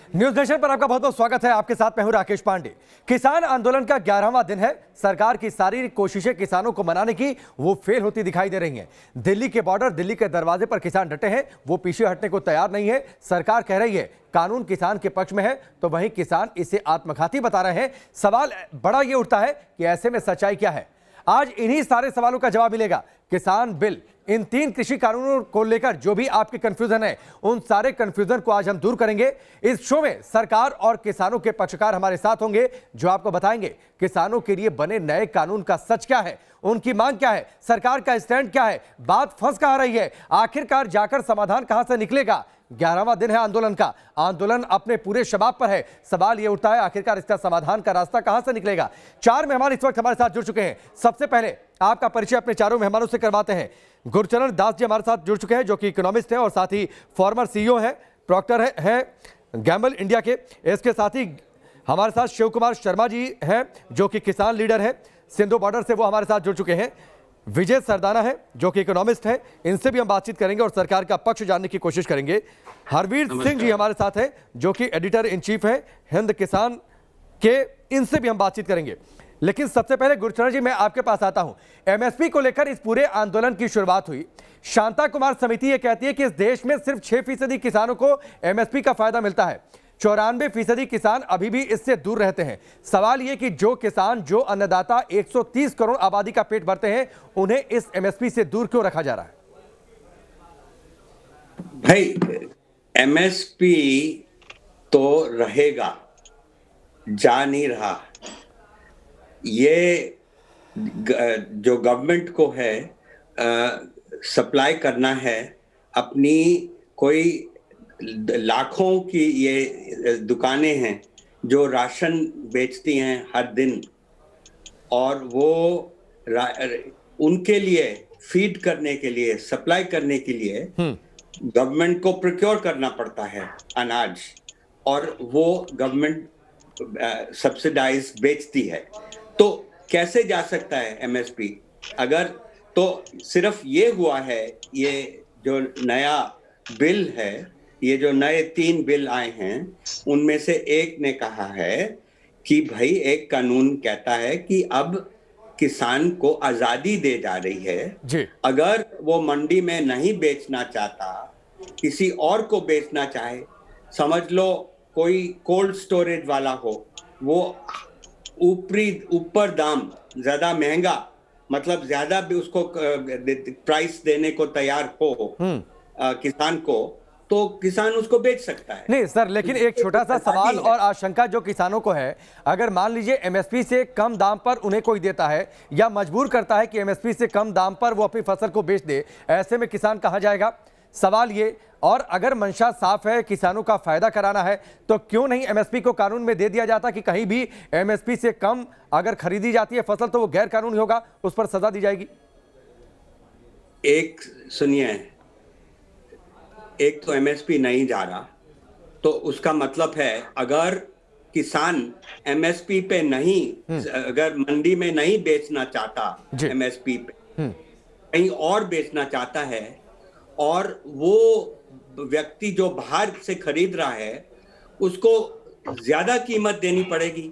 News nation पर आपका बहुत बहुत स्वागत है। आपके साथ मैं हूं राकेश पांडे। किसान आंदोलन का 11वां दिन है। सरकार की सारी कोशिशें किसानों को मनाने की वो फेल होती दिखाई दे रही हैं। दिल्ली के बॉर्डर, दिल्ली के दरवाजे पर किसान डटे हैं, वो पीछे हटने को तैयार नहीं है। सरकार कह रही है कानून किसान के पक्ष में है, तो वहीं किसान इसे आत्मघाती बता रहे हैं। सवाल बड़ा ये उठता है कि ऐसे में सच्चाई क्या है। आज इन्हीं सारे सवालों का जवाब मिलेगा। किसान बिल, इन 3 कृषि कानूनों को लेकर जो भी आपके कंफ्यूजन है, उन सारे कंफ्यूजन को आज हम दूर करेंगे। इस शो में सरकार और किसानों के पक्षकार हमारे साथ होंगे, जो आपको बताएंगे किसानों के लिए बने नए कानून का सच क्या है, उनकी मांग क्या है, सरकार का स्टैंड क्या है, बात फंस कहां रही है, आखिरकार जाकर समाधान कहां से निकलेगा। 11वां दिन है आंदोलन का। आंदोलन अपने पूरे शबाब पर है। सवाल यह उठता है आखिरकार इसका समाधान का रास्ता कहां से निकलेगा। 4 मेहमान इस वक्त हमारे साथ जुड़ चुके हैं। सबसे पहले आपका परिचय अपने चारों मेहमानों से करवाते हैं। गुरचरण दास जी हमारे साथ जुड़ चुके हैं, जो कि इकोनॉमिस्ट हैं और साथ ही फॉर्मर सीईओ हैं, प्रॉक्टर है गैम्बल इंडिया के। इसके साथ ही हमारे साथ शिव कुमार शर्मा जी हैं, जो कि किसान लीडर हैं सिंधु बॉर्डर से, वो हमारे साथ जुड़ चुके हैं। विजय सरदाना है, जो कि इकोनॉमिस्ट है, इनसे भी हम बातचीत करेंगे और सरकार का पक्ष जानने की कोशिश करेंगे। हरवीर सिंह जी हमारे साथ हैं, जो कि एडिटर इन चीफ है हिंद किसान के, इनसे भी हम बातचीत करेंगे। लेकिन सबसे पहले गुरचरण जी, मैं आपके पास आता हूं। एमएसपी को लेकर इस पूरे आंदोलन की शुरुआत हुई। शांता कुमार समिति यह कहती है कि इस देश में सिर्फ 6% किसानों को एमएसपी का फायदा मिलता है, 94% किसान अभी भी इससे दूर रहते हैं। सवाल यह कि जो किसान, जो अन्नदाता 130 करोड़ आबादी का पेट भरते हैं, उन्हें इस एमएसपी से दूर क्यों रखा जा रहा है? भाई, एमएसपी तो रहेगा, जा नहीं रहा। ये जो गवर्नमेंट को है सप्लाई करना है अपनी, कोई लाखों की ये दुकानें हैं जो राशन बेचती हैं हर दिन, और वो उनके लिए फीड करने के लिए, सप्लाई करने के लिए गवर्नमेंट को प्रोक्योर करना पड़ता है अनाज, और वो गवर्नमेंट सब्सिडाइज बेचती है। तो कैसे जा सकता है एमएसपी? अगर तो सिर्फ ये हुआ है, ये जो नया बिल है, ये जो नए 3 बिल आए हैं, उनमें से एक ने कहा है कि भाई, एक कानून कहता है कि अब किसान को आजादी दे जा रही है जी। अगर वो मंडी में नहीं बेचना चाहता, किसी और को बेचना चाहे, समझ लो कोई कोल्ड स्टोरेज वाला हो, वो ऊपर दाम, ज्यादा महंगा, मतलब ज्यादा भी उसको प्राइस देने को तैयार हो किसान को, तो किसान उसको बेच सकता है। नहीं सर, लेकिन एक छोटा सा सवाल और आशंका जो किसानों को है, अगर मान लीजिए एमएसपी से कम दाम पर उन्हें कोई देता है या मजबूर करता है कि एमएसपी से कम दाम पर वो अपनी फसल को बेच दे, ऐसे में किसान कहां जाएगा? सवाल ये। और अगर मंशा साफ है, किसानों का फायदा कराना है, तो क्यों नहीं एमएसपी को कानून में दे दिया जाता कि कहीं भी एमएसपी से कम अगर खरीदी जाती है फसल, तो वो गैर कानूनी होगा, उस पर सजा दी जाएगी? एक सुनिए, एक तो एमएसपी नहीं जा रहा, तो उसका मतलब है अगर किसान एमएसपी पे नहीं, अगर मंडी में नहीं बेचना चाहता एमएसपी पे, कहीं और बेचना चाहता है, और वो व्यक्ति जो बाहर से खरीद रहा है उसको ज्यादा कीमत देनी पड़ेगी।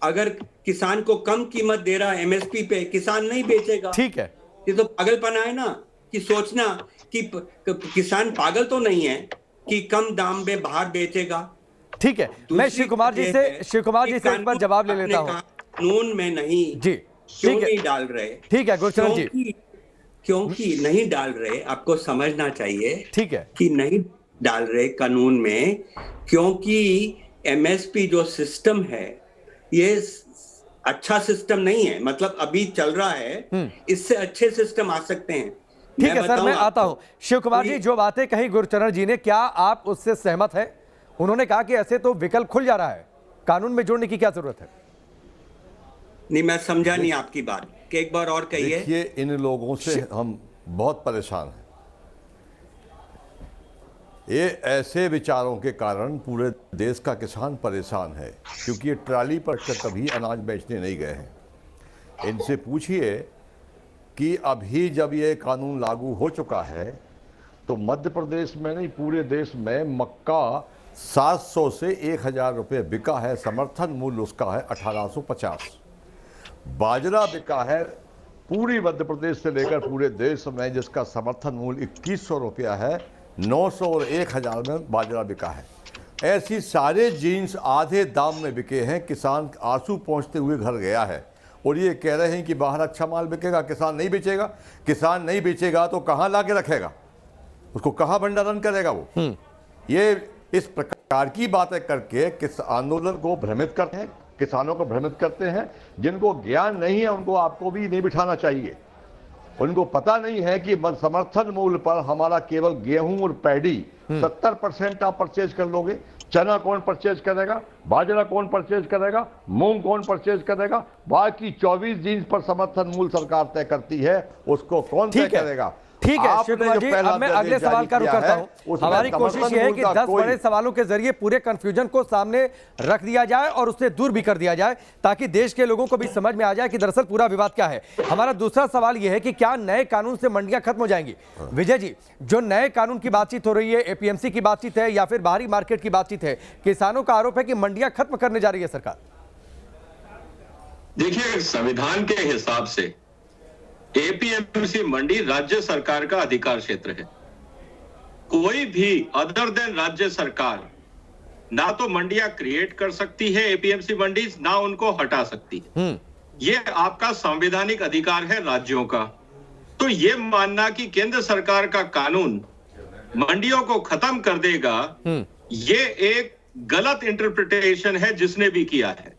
अगर किसान को कम कीमत दे रहा है एमएसपी पे, किसान नहीं बेचेगा। ठीक है, ये तो पागलपना है ना, कि सोचना कि किसान पागल तो नहीं है कि कम दाम में बाहर बेचेगा। ठीक है, मैं शिव कुमार जी से एक बार जवाब ले लेता हूं। कानून में नहीं जी, क्यों नहीं डाल रहे? ठीक है गुरचरण जी, क्योंकि नहीं डाल रहे, आपको समझना चाहिए। ठीक है कि नहीं डाल रहे कानून में, क्योंकि एमएसपी जो सिस्टम है ये अच्छा सिस्टम नहीं है। मतलब अभी चल रहा है, इससे अच्छे सिस्टम आ सकते हैं। ठीक है सर, मैं आता हूं। शिव कुमार जी, जो बातें कही गुरचरण जी ने, क्या आप उससे सहमत हैं? उन्होंने कहा कि ऐसे तो विकल्प खुल जा रहा है, कानून में जोड़ने की क्या जरूरत है? नहीं, मैं समझा नहीं आपकी बात, कि एक बार और कहिए। देखिए, इन लोगों से हम बहुत परेशान हैं। ये ऐसे विचारों के कारण पूरे देश का किसान परेशान है, क्योंकि ये ट्राली पर कभी अनाज बेचने नहीं गए हैं। इनसे पूछिए कि अभी जब ये कानून लागू हो चुका है, तो मध्य प्रदेश में नहीं, पूरे देश में मक्का 700 से 1000 रुपये बिका है, समर्थन मूल्य उसका है 1850। बाजरा बिका है पूरी मध्य प्रदेश से लेकर पूरे देश में, जिसका समर्थन मूल्य 2100 रुपया है। 900 और 1000 में बाजरा बिका है। ऐसी सारे जीन्स आधे दाम में बिके हैं। किसान आंसू पहुँचते हुए घर गया है और ये कह रहे हैं कि बाहर अच्छा माल बिकेगा, किसान नहीं बेचेगा। किसान नहीं बेचेगा तो कहाँ ला के रखेगा, उसको कहाँ भंडारण करेगा वो। ये इस प्रकार की बातें करके किस आंदोलन को भ्रमित करते हैं, किसानों को भ्रमित करते हैं। जिनको ज्ञान नहीं है उनको आपको भी नहीं बिठाना चाहिए। उनको पता नहीं है कि समर्थन मूल्य पर हमारा केवल गेहूं और पैडी 70% आप परचेज कर लोगे। चना कौन परचेज करेगा, बाजरा कौन परचेज करेगा, मूंग कौन परचेज करेगा। बाकी 24 जीन्स पर समर्थन मूल्य सरकार तय करती है, उसको कौन तय करेगा। ठीक है शिव कुमार जी, अब मैं अगले सवाल का रुख करता हूं। हमारी कोशिश ये है कि 10 बड़े सवालों के जरिए पूरे कंफ्यूजन को सामने रख दिया जाए और उससे दूर भी कर दिया जाए, ताकि देश के लोगों को भी समझ में आ जाए कि दरअसल पूरा विवाद क्या है। हमारा दूसरा सवाल यह है कि क्या नए कानून से मंडियां खत्म हो जाएंगी? विजय जी, जो नए कानून की बातचीत हो रही है, एपीएमसी की बातचीत है या फिर बाहरी मार्केट की बातचीत है, किसानों का आरोप है कि मंडियां खत्म करने जा रही है सरकार। देखिए, संविधान के हिसाब से एपीएमसी मंडी राज्य सरकार का अधिकार क्षेत्र है। कोई भी अदर देन राज्य सरकार ना तो मंडियां क्रिएट कर सकती है एपीएमसी मंडी, ना उनको हटा सकती है। ये आपका संवैधानिक अधिकार है राज्यों का। तो ये मानना कि केंद्र सरकार का कानून मंडियों को खत्म कर देगा, ये एक गलत इंटरप्रिटेशन है जिसने भी किया है।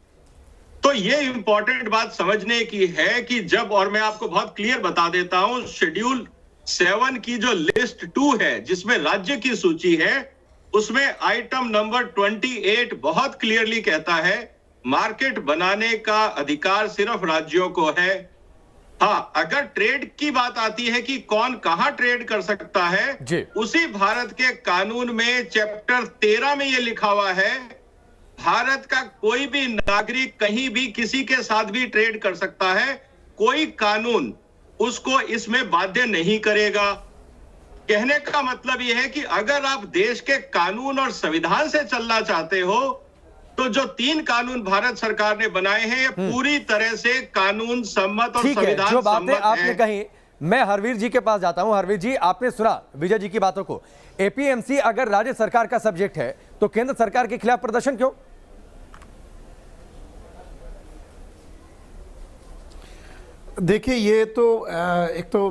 तो ये इंपॉर्टेंट बात समझने की है कि जब, और मैं आपको बहुत क्लियर बता देता हूं, शेड्यूल 7 की जो लिस्ट 2 है जिसमें राज्य की सूची है, उसमें आइटम नंबर 28 बहुत क्लियरली कहता है मार्केट बनाने का अधिकार सिर्फ राज्यों को है। हाँ, अगर ट्रेड की बात आती है कि कौन कहां ट्रेड कर सकता है, उसी भारत के कानून में चैप्टर 13 में यह लिखा हुआ है, भारत का कोई भी नागरिक कहीं भी किसी के साथ भी ट्रेड कर सकता है। कोई कानून उसको इसमें बाध्य नहीं करेगा। कहने का मतलब यह है कि अगर आप देश के कानून और संविधान से चलना चाहते हो, तो जो 3 कानून भारत सरकार ने बनाए हैं ये पूरी तरह से कानून सम्मत और संविधान जो बातें सम्मत आपने कही, मैं हरवीर जी के पास जाता हूं। हरवीर जी, आपने सुना विजय जी की बातों को। एपीएमसी अगर राज्य सरकार का सब्जेक्ट है तो केंद्र सरकार के खिलाफ प्रदर्शन क्यों? देखिए, ये तो एक तो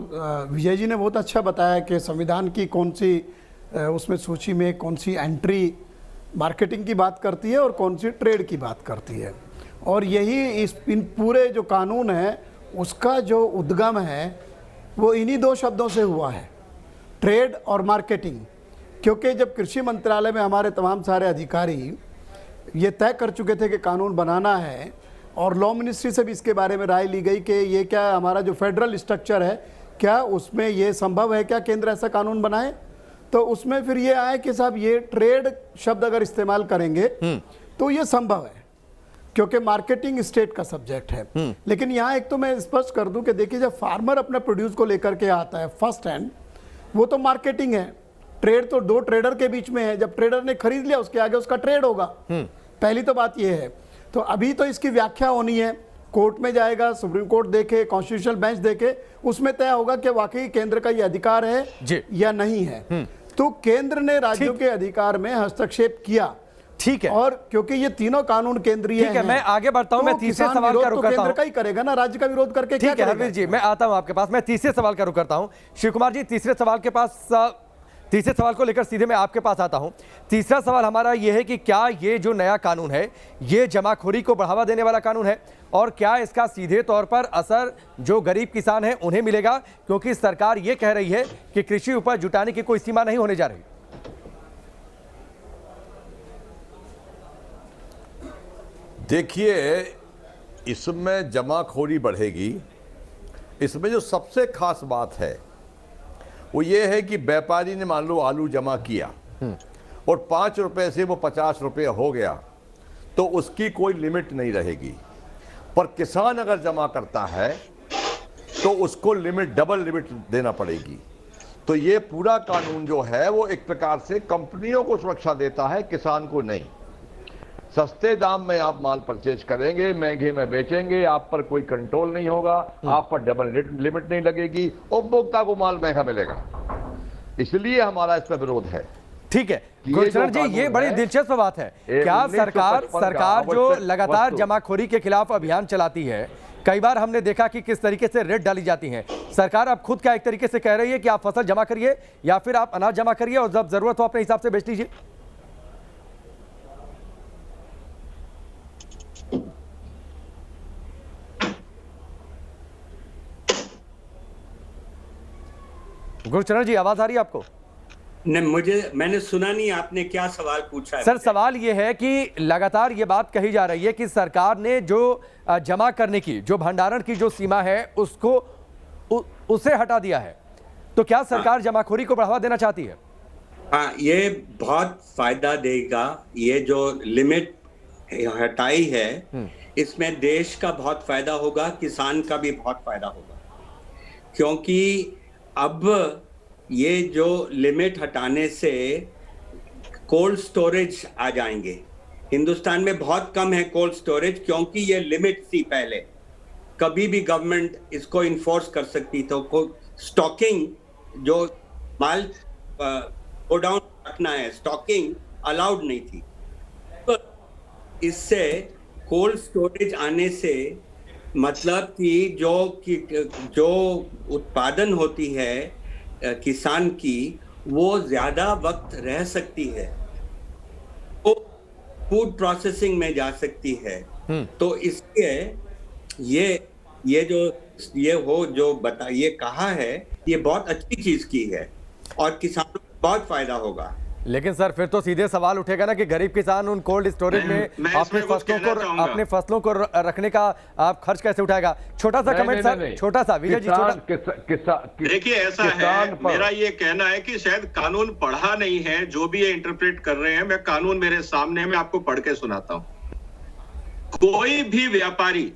विजय जी ने बहुत अच्छा बताया कि संविधान की कौन सी उसमें सूची में कौन सी एंट्री मार्केटिंग की बात करती है और कौन सी ट्रेड की बात करती है। और यही इन पूरे जो कानून है उसका जो उद्गम है वो इन्हीं 2 शब्दों से हुआ है, ट्रेड और मार्केटिंग। क्योंकि जब कृषि मंत्रालय में हमारे तमाम सारे अधिकारी ये तय कर चुके थे कि कानून बनाना है, और लॉ मिनिस्ट्री से भी इसके बारे में राय ली गई कि ये क्या हमारा जो फेडरल स्ट्रक्चर है, क्या उसमें ये संभव है, क्या केंद्र ऐसा कानून बनाए। तो उसमें फिर ये आया कि साहब ये ट्रेड शब्द अगर इस्तेमाल करेंगे तो ये संभव है, क्योंकि मार्केटिंग स्टेट का सब्जेक्ट है। लेकिन यहाँ एक तो मैं स्पष्ट कर दूं कि देखिए, जब फार्मर अपने प्रोड्यूस को लेकर के आता है फर्स्ट हैंड, वो तो मार्केटिंग है। ट्रेड तो 2 ट्रेडर के बीच में है, जब ट्रेडर ने खरीद लिया उसके आगे उसका ट्रेड होगा। पहली तो बात ये है। तो अभी तो इसकी व्याख्या होनी है, कोर्ट में जाएगा, सुप्रीम कोर्ट देखे, कॉन्स्टिट्यूशनल बेंच देखे, उसमें तय होगा कि वाकई केंद्र का ये अधिकार है या नहीं है। तो केंद्र ने राज्यों के अधिकार में हस्तक्षेप किया, ठीक है, और क्योंकि ये तीनों कानून केंद्रीय हैं, मैं आगे बढ़ता हूं। मैं तीसरे सवाल का रुख करता हूं। केंद्र का ही करेगा ना, राज्य का विरोध करके क्या करेगा? हरवीर जी, मैं आता हूं आपके पास। मैं तीसरे सवाल का रुख करता हूं। शिव कुमार जी, तीसरे सवाल को लेकर सीधे मैं आपके पास आता हूं। तीसरा सवाल हमारा यह है कि क्या ये जो नया कानून है ये जमाखोरी को बढ़ावा देने वाला कानून है, और क्या इसका सीधे तौर पर असर जो गरीब किसान हैं उन्हें मिलेगा? क्योंकि सरकार ये कह रही है कि कृषि उपज जुटाने की कोई सीमा नहीं होने जा रही। देखिए, इसमें जमाखोरी बढ़ेगी। इसमें जो सबसे खास बात है वो ये है कि व्यापारी ने मान लो आलू जमा किया और 5 रुपए से वो 50 रुपये हो गया, तो उसकी कोई लिमिट नहीं रहेगी। पर किसान अगर जमा करता है तो उसको लिमिट, डबल लिमिट देना पड़ेगी। तो ये पूरा कानून जो है वो एक प्रकार से कंपनियों को सुरक्षा देता है, किसान को नहीं। सस्ते दाम में आप माल परचेज करेंगे, महंगे में बेचेंगे, आप पर कोई कंट्रोल नहीं होगा, आप पर डबल लिमिट नहीं लगेगी, उपभोक्ता को माल महंगा मिलेगा। इसलिए हमारा इस पर विरोध है। ठीक है गुलशरण जी, ये बड़ी दिलचस्प बात है। क्या सरकार जो लगातार जमाखोरी के खिलाफ अभियान चलाती है, कई बार हमने देखा कि किस तरीके से रेड डाली जाती है, सरकार अब खुद क्या एक तरीके से कह रही है कि आप फसल जमा करिए या फिर आप अनाज जमा करिए और जब जरूरत हो अपने हिसाब से बेच लीजिए? गुरचरण जी, आवाज आ रही है आपको? नहीं, मैंने सुना नहीं, आपने क्या सवाल पूछा है? सर, सवाल ये है कि लगातार ये बात कही जा रही है कि सरकार ने जो जमा करने की, जो भंडारण की जो सीमा है उसको उसे हटा दिया है, तो क्या सरकार जमाखोरी को बढ़ावा देना चाहती है? हाँ, ये बहुत फायदा देगा। ये जो लिमिट हटाई है इसमें देश का बहुत फायदा होगा, किसान का भी बहुत फायदा होगा, क्योंकि अब ये जो लिमिट हटाने से कोल्ड स्टोरेज आ जाएंगे। हिंदुस्तान में बहुत कम है कोल्ड स्टोरेज, क्योंकि ये लिमिट थी पहले, कभी भी गवर्नमेंट इसको इन्फोर्स कर सकती। तो स्टॉकिंग, जो माल गोडाउन रखना है, स्टॉकिंग अलाउड नहीं थी। तो इससे कोल्ड स्टोरेज आने से मतलब कि जो उत्पादन होती है किसान की, वो ज्यादा वक्त रह सकती है, वो फूड प्रोसेसिंग में जा सकती है। तो इसलिए ये कहा है, ये बहुत अच्छी चीज की है और किसानों को बहुत फायदा होगा। लेकिन सर, फिर तो सीधे सवाल उठेगा ना कि गरीब किसान उन कोल्ड स्टोरेज में अपने फसलों को रखने का आप खर्च कैसे उठाएगा? छोटा सा कमेंट सर, छोटा सा विजय जी, देखिए ऐसा है, मेरा ये कहना है कि शायद कानून पढ़ा नहीं है, जो भी ये इंटरप्रेट कर रहे हैं। मैं कानून मेरे सामने है, मैं आपको पढ़ के सुनाता हूं। कोई भी व्यापारी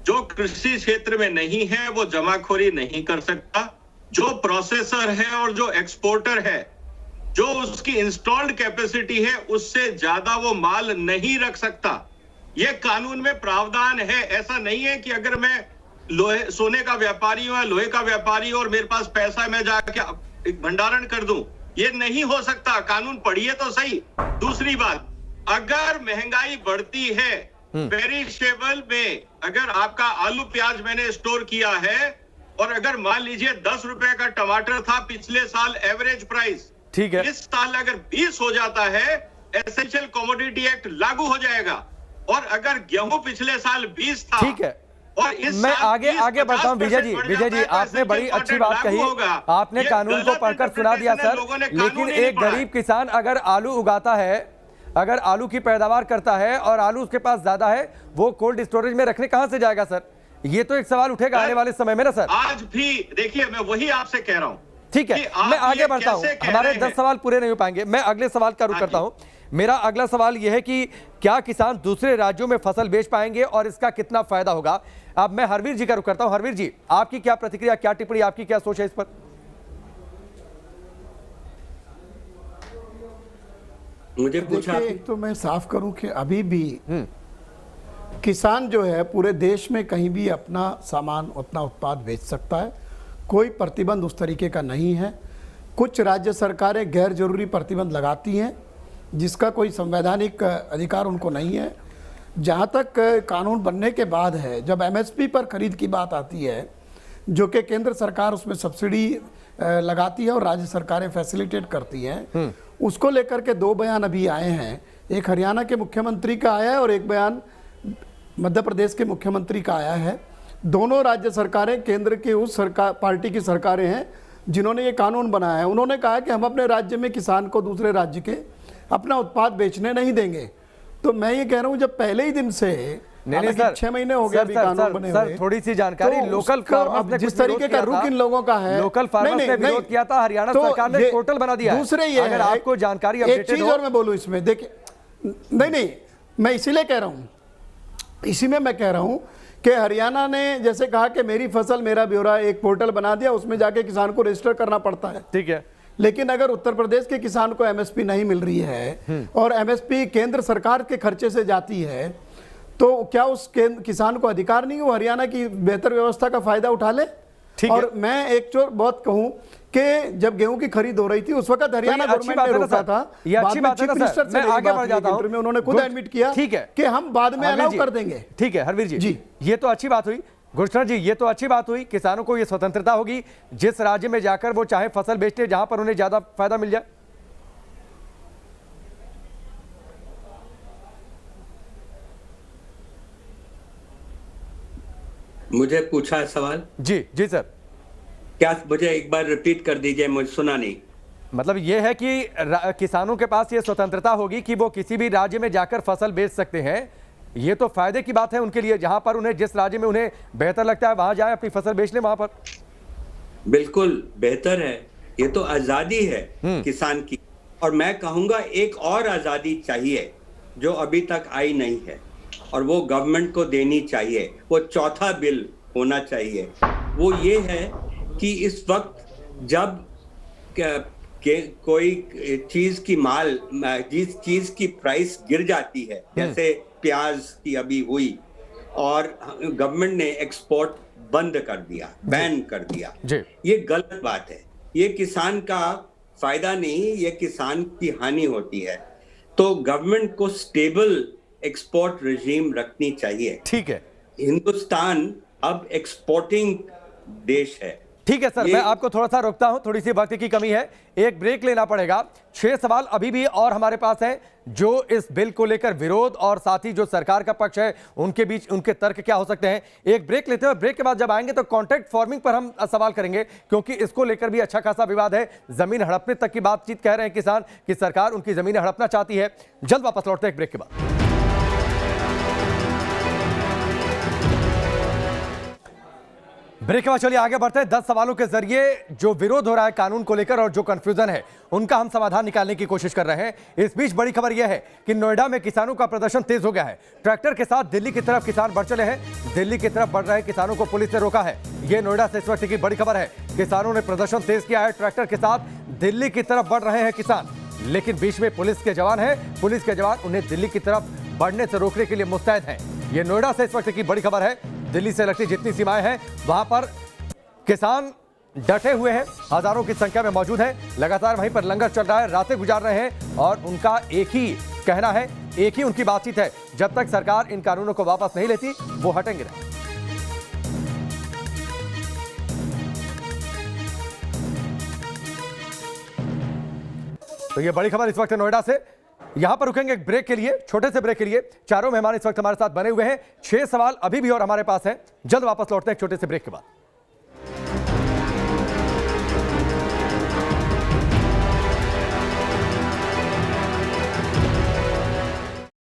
जो कृषि क्षेत्र में नहीं है वो जमाखोरी नहीं कर सकता। जो प्रोसेसर है और जो एक्सपोर्टर है, जो उसकी इंस्टॉल्ड कैपेसिटी है उससे ज्यादा वो माल नहीं रख सकता। ये कानून में प्रावधान है। ऐसा नहीं है कि अगर मैं सोने का व्यापारी हूं या लोहे का व्यापारी और मेरे पास पैसा है, मैं जाके भंडारण कर दूं, ये नहीं हो सकता। कानून पढ़िए तो सही। दूसरी बात, अगर महंगाई बढ़ती है, पेरिशेबल में अगर आपका आलू प्याज मैंने स्टोर किया है और अगर मान लीजिए 10 रुपए का टमाटर था पिछले साल एवरेज प्राइस, ठीक है, इस साल अगर 20 हो जाता है, एसेंशियल कमोडिटी एक्ट लागू हो जाएगा। और अगर गेहूं पिछले साल 20 था, ठीक है, और इस मैं आगे बढ़ता हूं। विजय जी, आपने बड़ी अच्छी बात कही, आपने कानून को पढ़कर सुना दिया सर, लेकिन एक गरीब किसान अगर आलू उगाता है, अगर आलू की पैदावार करता है और आलू उसके पास ज्यादा है, वो कोल्ड स्टोरेज में रखने कहां से जाएगा सर? ये तो एक सवाल उठेगा आने वाले समय में ना सर। आज भी देखिए, मैं वही आपसे कह रहा हूं। ठीक है, मैं आगे बढ़ता हूं, हमारे 10 सवाल पूरे नहीं हो पाएंगे, मैं अगले सवाल का रुख करता हूं। मेरा अगला सवाल यह है कि क्या किसान दूसरे राज्यों में फसल बेच पाएंगे और इसका कितना फायदा होगा? अब मैं हरवीर जी का रुख करता हूं। हरवीर जी, आपकी क्या प्रतिक्रिया, क्या टिप्पणी, आपकी क्या सोच है इस पर? मुझे पूछा, एक तो मैं साफ करूं कि अभी भी किसान जो है पूरे देश में कहीं भी अपना सामान, अपना उत्पाद बेच सकता है। कोई प्रतिबंध उस तरीके का नहीं है। कुछ राज्य सरकारें गैर जरूरी प्रतिबंध लगाती हैं, जिसका कोई संवैधानिक अधिकार उनको नहीं है। जहाँ तक कानून बनने के बाद है, जब एमएसपी पर खरीद की बात आती है, जो कि केंद्र सरकार उसमें सब्सिडी लगाती है और राज्य सरकारें फैसिलिटेट करती हैं, उसको लेकर के 2 बयान अभी आए हैं। एक हरियाणा के मुख्यमंत्री का आया है और एक बयान मध्य प्रदेश के मुख्यमंत्री का आया है। दोनों राज्य सरकारें केंद्र की उस पार्टी की सरकारें हैं जिन्होंने ये कानून बनाया है। उन्होंने कहा कि हम अपने राज्य में किसान को दूसरे राज्य के अपना उत्पाद बेचने नहीं देंगे। तो मैं ये कह रहा हूँ, जब पहले ही दिन से नहीं सर, 6 महीने हो गए अभी कानून बने हुए, थोड़ी सी जानकारी, तो लोकल फार्मर्स ने जिस तरीके का रुख इन लोगों का है, लोकल फार्मर्स ने विरोध किया था, हरियाणा सरकार ने पोर्टल बना दिया। दूसरे ये अगर आपको जानकारी एक चीज और मैं बोलूं इसमें, देखिए, नहीं मैं इसीलिए कह रहा हूं, इसी में मैं कह रहा हूं कि हरियाणा ने जैसे कहा कि मेरी फसल मेरा ब्यौरा एक पोर्टल बना दिया, उसमें जाके किसान को रजिस्टर करना पड़ता है। ठीक है, लेकिन अगर उत्तर प्रदेश के किसान को एमएसपी नहीं मिल रही है और एमएसपी केंद्र सरकार के खर्चे से जाती है, तो क्या उस किसान को अधिकार नहीं हो हरियाणा की बेहतर व्यवस्था का फायदा उठा ले? और मैं एक चोर बहुत कहूं कि जब गेहूं की खरीद हो रही थी उस वक्त हरियाणा गवर्नमेंट ने रोका था। ये अच्छी बात है ना सर, मैं आगे बढ़ जाता हूं। में उन्होंने खुद एडमिट किया, ठीक है, कि हम बाद में अलाउ कर देंगे। ठीक है हरवीर जी, ये तो अच्छी बात हुई। गुरशरण जी, ये तो अच्छी बात हुई, किसानों को ये स्वतंत्रता होगी जिस राज्य में जाकर वो चाहे फसल बेचते जहां पर उन्हें ज्यादा फायदा मिल जाए। मुझे पूछा है सवाल? जी जी सर, क्या मुझे एक बार रिपीट कर दीजिए, मुझे सुना नहीं। मतलब ये है कि किसानों के पास ये स्वतंत्रता होगी कि वो किसी भी राज्य में जाकर फसल बेच सकते हैं। ये तो फायदे की बात है उनके लिए, जहां पर उन्हें जिस राज्य में उन्हें बेहतर लगता है वहां जाए अपनी फसल बेच ले वहां पर। बिल्कुल बेहतर है, ये तो आजादी है किसान की। और मैं कहूंगा एक और आजादी चाहिए जो अभी तक आई नहीं है, और वो गवर्नमेंट को देनी चाहिए। वो चौथा बिल होना चाहिए। वो ये है कि इस वक्त जब कोई चीज की जिस चीज की प्राइस गिर जाती है, जैसे प्याज की अभी हुई, और गवर्नमेंट ने एक्सपोर्ट बंद कर दिया, बैन कर दिया, ये गलत बात है। ये किसान का फायदा नहीं, ये किसान की हानि होती है। तो गवर्नमेंट को स्टेबल एक्सपोर्ट रेजीम रखनी चाहिए। ठीक है, हिंदुस्तान अब एक्सपोर्टिंग देश है। ठीक है सर, मैं आपको थोड़ा सा रोकता हूं, थोड़ी सी वक्त की कमी है, एक ब्रेक लेना पड़ेगा। 6 सवाल अभी भी और हमारे पास हैं जो इस बिल को लेकर विरोध और साथ ही जो सरकार का पक्ष है उनके बीच उनके तर्क क्या हो सकते हैं। एक ब्रेक लेते हैं, ब्रेक के बाद जब आएंगे तो कॉन्ट्रैक्ट फार्मिंग पर हम सवाल करेंगे, क्योंकि इसको लेकर भी अच्छा खासा विवाद है। जमीन हड़पने तक की बातचीत कह रहे हैं किसान कि सरकार उनकी जमीनें हड़पना चाहती है। जल्द वापस लौटते हैं एक ब्रेक के बाद। ब्रेक के बाद चलिए आगे बढ़ते हैं। 10 सवालों के जरिए जो विरोध हो रहा है कानून को लेकर और जो कंफ्यूजन है उनका हम समाधान निकालने की कोशिश कर रहे हैं। इस बीच बड़ी खबर यह है कि नोएडा में किसानों का प्रदर्शन तेज हो गया है। ट्रैक्टर के साथ दिल्ली की तरफ किसान बढ़ चले हैं। दिल्ली की तरफ बढ़ रहे किसानों को पुलिस ने रोका है। यह नोएडा से इस वक्त की बड़ी खबर है। किसानों ने प्रदर्शन तेज किया है, ट्रैक्टर के साथ दिल्ली की तरफ बढ़ रहे हैं किसान, लेकिन बीच में पुलिस के जवान हैं। पुलिस के जवान उन्हें दिल्ली की तरफ बढ़ने से रोकने के लिए मुस्तैद हैं। यह नोएडा से इस वक्त की बड़ी खबर है। दिल्ली से लगती जितनी सीमाएं हैं वहां पर किसान डटे हुए हैं, हजारों की संख्या में मौजूद हैं। लगातार वहीं पर लंगर चल रहा है, रातें गुजार रहे हैं और उनका एक ही कहना है, एक ही उनकी बातचीत है, जब तक सरकार इन कानूनों को वापस नहीं लेती वो हटेंगे नहीं। तो ये बड़ी खबर इस वक्त नोएडा से। यहां पर रुकेंगे एक ब्रेक के लिए, छोटे से ब्रेक के लिए। चारों मेहमान इस वक्त हमारे साथ बने हुए हैं। 6 सवाल अभी भी और हमारे पास हैं। जल्द वापस लौटते हैं एक छोटे से ब्रेक के बाद।